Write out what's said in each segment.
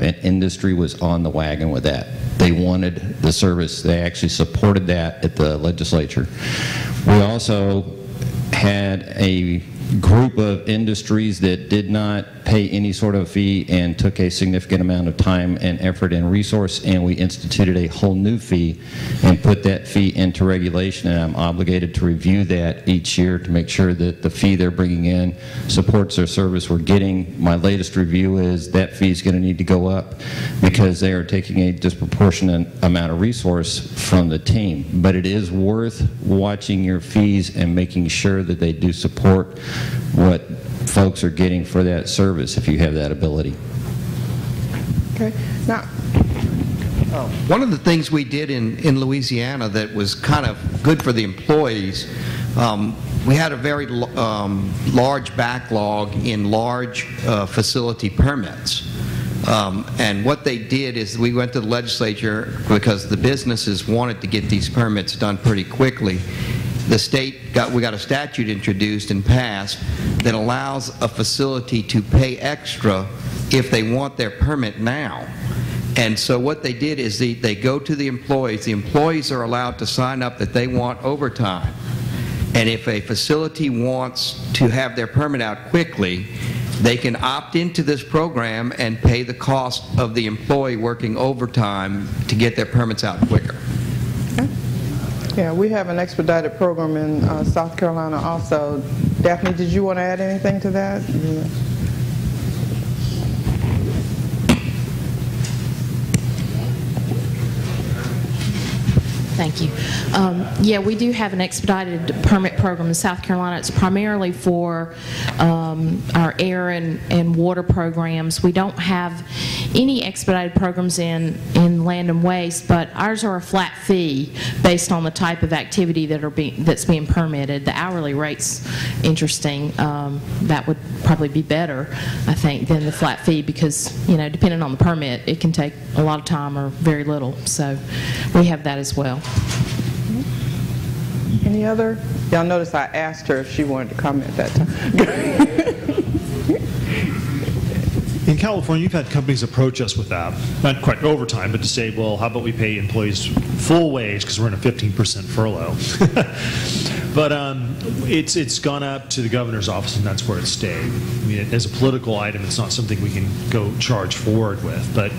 and industry was on the wagon with that. They wanted the service. They actually supported that at the legislature. We also had a group of industries that did not pay any sort of fee and took a significant amount of time and effort and resource, and we instituted a whole new fee and put that fee into regulation, and I'm obligated to review that each year to make sure that the fee they're bringing in supports their service we're getting. My latest review is that fee is going to need to go up because they are taking a disproportionate amount of resource from the team, but it is worth watching your fees and making sure that they do support what folks are getting for that service if you have that ability. Okay. Now, one of the things we did in Louisiana that was kind of good for the employees, we had a very large backlog in large facility permits. And what they did is we went to the legislature because the businesses wanted to get these permits done pretty quickly. The state we got a statute introduced and passed that allows a facility to pay extra if they want their permit now. And so what they did is they go to the employees are allowed to sign up that they want overtime. And if a facility wants to have their permit out quickly, they can opt into this program and pay the cost of the employee working overtime to get their permits out quicker. yeah, we have an expedited program in South Carolina also. Daphne, did you want to add anything to that? Yeah. Thank you. Yeah, we do have an expedited permit program in South Carolina. It's primarily for our air and water programs. We don't have any expedited programs in land and waste, but ours are a flat fee based on the type of activity that's being permitted. The hourly rate's interesting. That would probably be better, I think, than the flat fee because, you know, depending on the permit, it can take a lot of time or very little. So we have that as well. Any other? Y'all notice I asked her if she wanted to comment that time. In California, you've had companies approach us with that, not quite overtime, but to say, well, how about we pay employees full wage because we're in a 15% furlough. But it's gone up to the governor's office, and that's where it stayed. I mean, as a political item, it's not something we can go charge forward with. But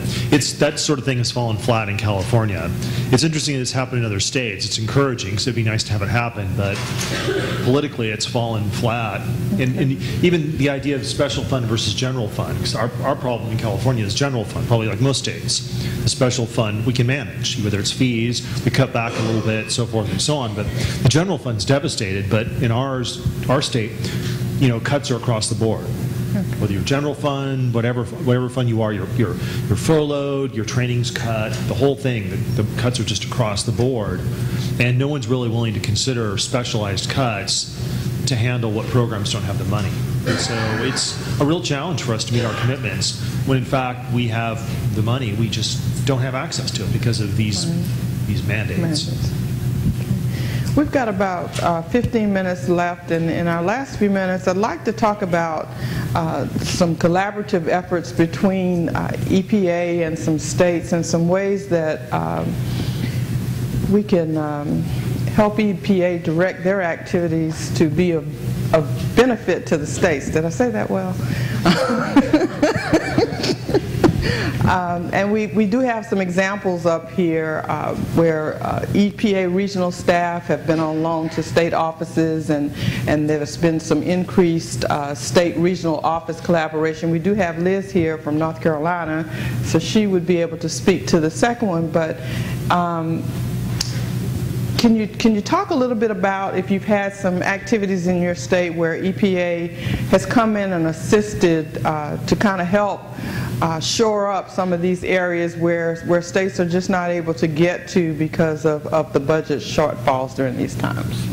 that sort of thing has fallen flat in California. It's interesting that it's happened in other states. It's encouraging, because it'd be nice to have it happen. But politically, it's fallen flat. And even the idea of special fund versus general fund, because our problem in California is general fund, probably like most states. The special fund we can manage, whether it's fees, we cut back a little bit, so forth and so on. But the general fund's devastated. But in our state, you know, cuts are across the board. Whether you're general fund, whatever fund you are, you're furloughed, your training's cut, the whole thing. The cuts are just across the board, and no one's really willing to consider specialized cuts to handle what programs don't have the money. And so it's a real challenge for us to meet our commitments when in fact we have the money, we just don't have access to it because of these mandates. We've got about 15 minutes left, and in our last few minutes I'd like to talk about some collaborative efforts between EPA and some states and some ways that we can help EPA direct their activities to be of benefit to the states. Did I say that well? And we do have some examples up here where EPA regional staff have been on loan to state offices, and there's been some increased state regional office collaboration. We do have Liz here from North Carolina, so she would be able to speak to the second one. But can you talk a little bit about if you've had some activities in your state where EPA has come in and assisted to kind of help shore up some of these areas where states are just not able to get to because of the budget shortfalls during these times?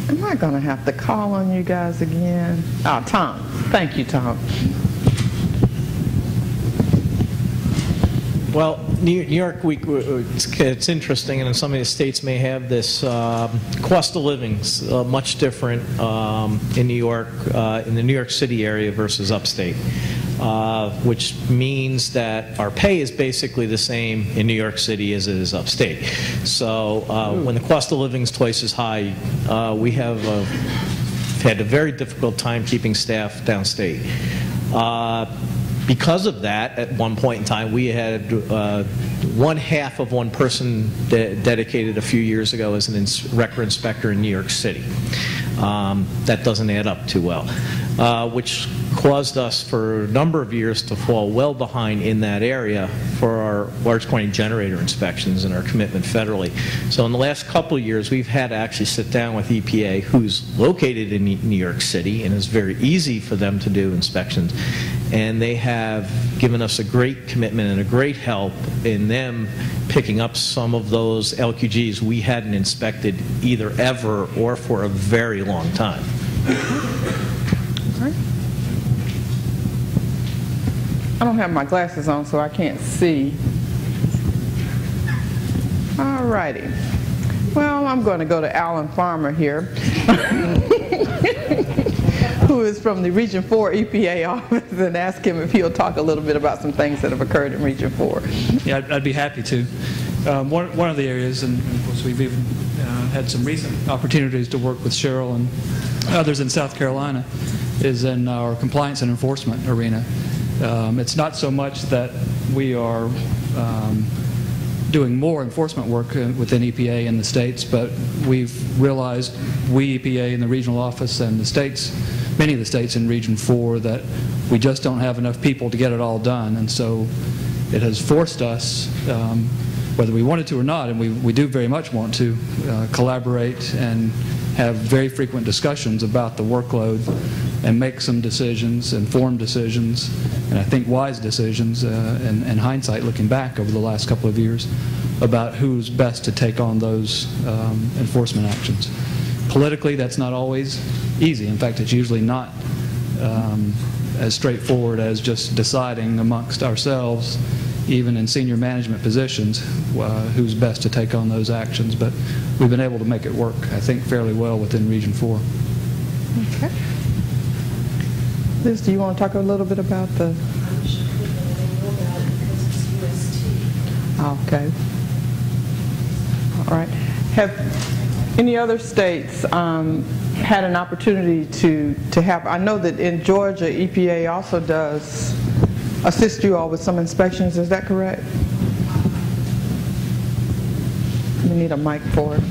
Am I going to have to call on you guys again? Oh, Tom. Thank you, Tom. Well, New York, it's interesting, and some of the states may have this. Cost of living's much different in New York, in the New York City area versus upstate, which means that our pay is basically the same in New York City as it is upstate. So when the cost of living is twice as high, we have had a very difficult time keeping staff downstate. Because of that, at one point in time, we had one half of one person dedicated a few years ago as an record inspector in New York City. That doesn't add up too well, which caused us for a number of years to fall well behind in that area for our large quantity generator inspections and our commitment federally. So in the last couple of years, we've had to actually sit down with EPA, who's located in New York City, and it's very easy for them to do inspections. And they have given us a great commitment and a great help in them picking up some of those LQGs we hadn't inspected either ever or for a very long time. I don't have my glasses on, so I can't see. All righty. Well, I'm going to go to Alan Farmer here, who is from the Region 4 EPA office, and ask him if he'll talk a little bit about some things that have occurred in Region 4. Yeah, I'd be happy to. One of the areas, and of course we've even had some recent opportunities to work with Cheryl and others in South Carolina, is in our compliance and enforcement arena. It's not so much that we are doing more enforcement work within EPA in the states, but we've realized, we EPA in the regional office and the states, many of the states in Region 4, that we just don't have enough people to get it all done. And so it has forced us, whether we wanted to or not, and we do very much want to, collaborate and have very frequent discussions about the workload and make some decisions, informed decisions, and I think wise decisions, in hindsight looking back over the last couple of years, about who's best to take on those enforcement actions. Politically, that's not always easy. In fact, it's usually not as straightforward as just deciding amongst ourselves, even in senior management positions, who's best to take on those actions. But we've been able to make it work, I think, fairly well within Region 4. Okay. Liz, do you want to talk a little bit about the... Okay. All right. Have any other states had an opportunity to have... I know that in Georgia, EPA also does assist you all with some inspections. Is that correct? We need a mic for it.